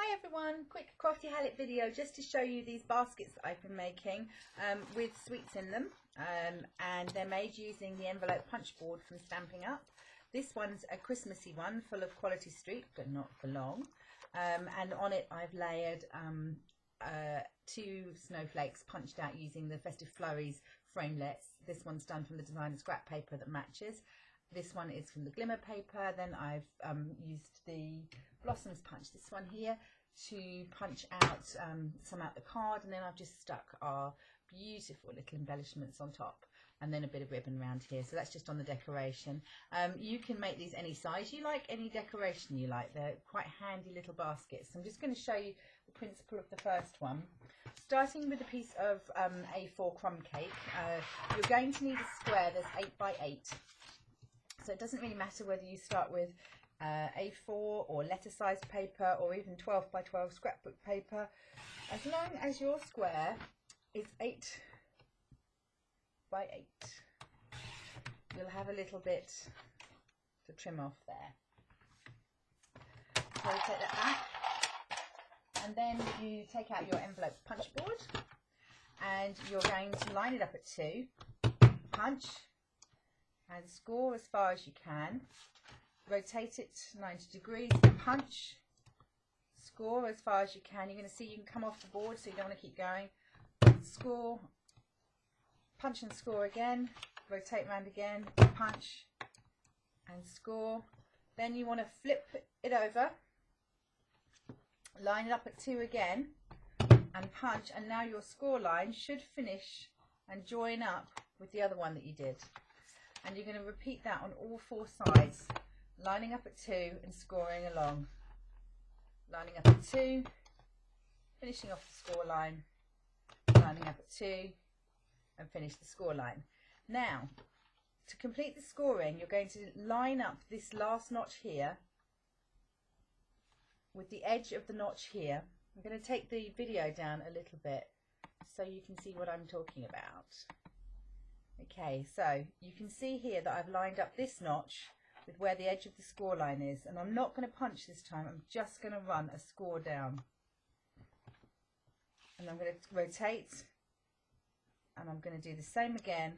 Hi everyone, quick Crafty Hallett video just to show you these baskets that I've been making with sweets in them, and they're made using the envelope punch board from Stampin Up. This one's a Christmassy one full of quality streak but not for long, and on it I've layered 2 snowflakes punched out using the Festive Flurries framelets. This one's done from the designer scrap paper that matches. This one is from the glimmer paper. Then I've used the Blossoms punch, this one here, to punch out some out the card, and then I've just stuck our beautiful little embellishments on top, and then a bit of ribbon around here. So that's just on the decoration. You can make these any size you like, any decoration you like. They're quite handy little baskets. I'm just going to show you the principle of the first one. Starting with a piece of A4 crumb cake, you're going to need a square that's 8 by 8. So it doesn't really matter whether you start with A4 or letter size paper or even 12 by 12 scrapbook paper. As long as your square is 8 by 8, you'll have a little bit to trim off there. So you take that back, and then you take out your envelope punch board, and you're going to line it up at 2, punch, and score as far as you can. Rotate it 90 degrees, punch, score as far as you can. You're going to see you can come off the board, so you don't want to keep going. Score, punch and score again, rotate round again, punch and score. Then you want to flip it over, line it up at 2 again, and punch, and now your score line should finish and join up with the other one that you did. And you're going to repeat that on all 4 sides, lining up at 2 and scoring along. Lining up at 2, finishing off the score line, lining up at 2 and finish the score line. Now, to complete the scoring, you're going to line up this last notch here with the edge of the notch here. I'm going to take the video down a little bit so you can see what I'm talking about. Okay, so you can see here that I've lined up this notch with where the edge of the score line is, and I'm not going to punch this time, I'm just going to run a score down. And I'm going to rotate, and I'm going to do the same again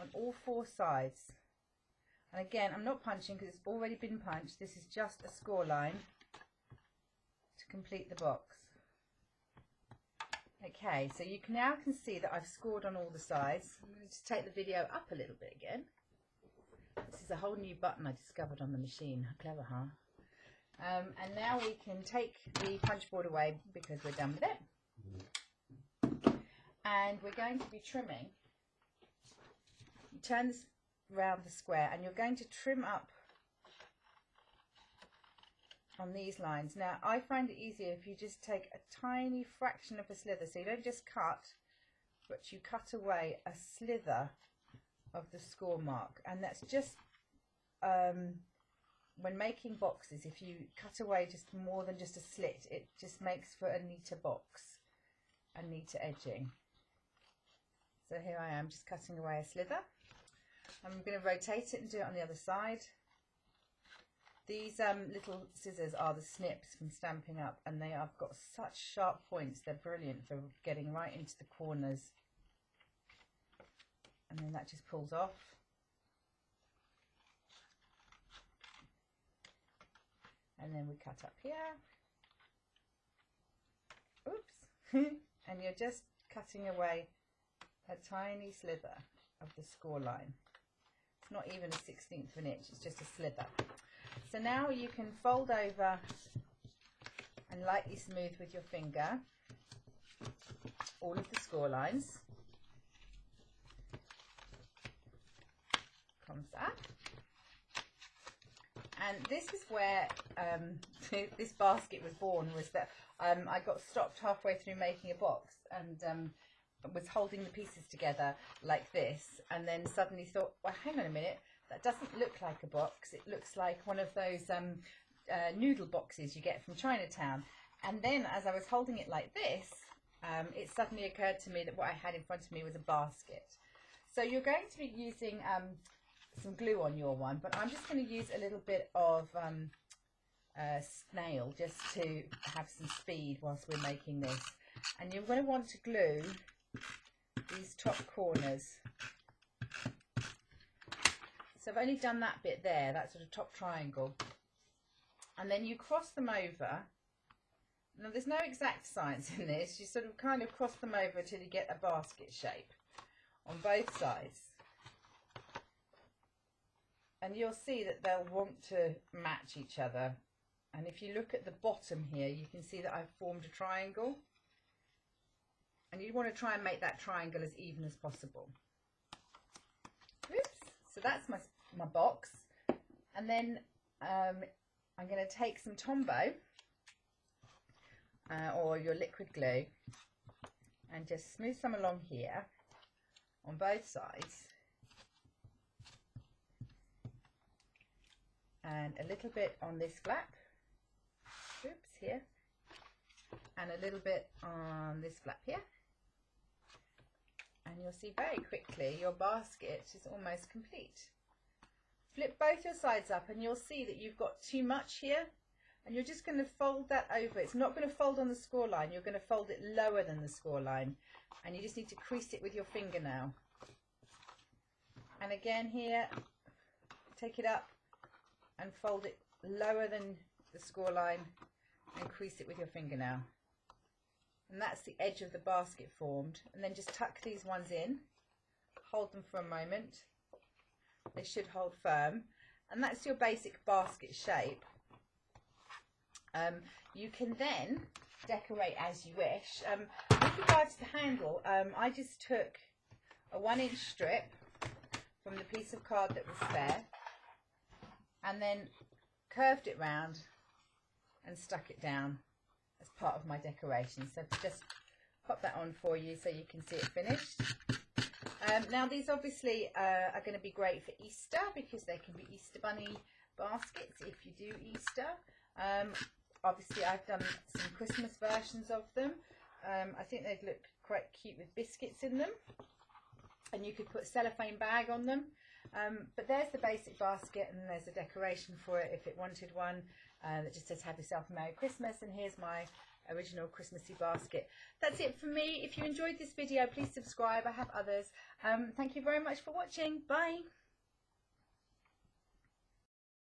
on all 4 sides. And again, I'm not punching because it's already been punched. This is just a score line to complete the box. Okay, so you now can see that I've scored on all the sides. I'm going to just take the video up a little bit again. This is a whole new button I discovered on the machine. How clever, huh? And now we can take the punch board away because we're done with it. And we're going to be trimming. You turn this round the square, and you're going to trim up on these lines. Now, I find it easier if you just take a tiny fraction of a slither, so you don't just cut, but you cut away a slither of the score mark. And that's just when making boxes, if you cut away just more than just a slit, it just makes for a neater box and neater edging. So here I am just cutting away a slither. I'm going to rotate it and do it on the other side. These little scissors are the snips from Stampin Up, and they have got such sharp points. They're brilliant for getting right into the corners. And then that just pulls off. And then we cut up here. Oops. And you're just cutting away a tiny slither of the score line. It's not even a 1/16 of an inch, it's just a slither. So now you can fold over and lightly smooth with your finger all of the score lines. Comes that. And this is where this basket was born, was that I got stopped halfway through making a box and was holding the pieces together like this, and then suddenly thought, well, hang on a minute, that doesn't look like a box, it looks like one of those noodle boxes you get from Chinatown. And then as I was holding it like this, it suddenly occurred to me that what I had in front of me was a basket. So you're going to be using some glue on your one, but I'm just going to use a little bit of snail, just to have some speed whilst we're making this. And you're going to want to glue these top corners. So I've only done that bit there, that sort of top triangle. And then you cross them over. Now there's no exact science in this, you sort of kind of cross them over till you get a basket shape on both sides. And you'll see that they'll want to match each other. And if you look at the bottom here, you can see that I've formed a triangle. And you want to try and make that triangle as even as possible. Oops. So that's my box. And then I'm going to take some Tombow or your liquid glue and just smooth some along here on both sides. And a little bit on this flap. Oops, here. And a little bit on this flap here. And you'll see very quickly your basket is almost complete. Flip both your sides up and you'll see that you've got too much here, and you're just going to fold that over. It's not going to fold on the score line, you're going to fold it lower than the score line, and you just need to crease it with your fingernail. And again here, take it up and fold it lower than the score line and crease it with your fingernail. And that's the edge of the basket formed. And then just tuck these ones in, hold them for a moment. They should hold firm. And that's your basic basket shape. You can then decorate as you wish. With regards to the handle, I just took a 1-inch strip from the piece of card that was spare and then curved it round and stuck it down as part of my decoration. So just pop that on for you so you can see it finished. Now these obviously are going to be great for Easter because they can be Easter bunny baskets if you do Easter. Obviously I've done some Christmas versions of them. I think they'd look quite cute with biscuits in them, and you could put a cellophane bag on them. But there's the basic basket, and there's a decoration for it if it wanted one that just says have yourself a Merry Christmas, and here's my original Christmassy basket. That's it for me. If you enjoyed this video, please subscribe. I have others. Thank you very much for watching. Bye.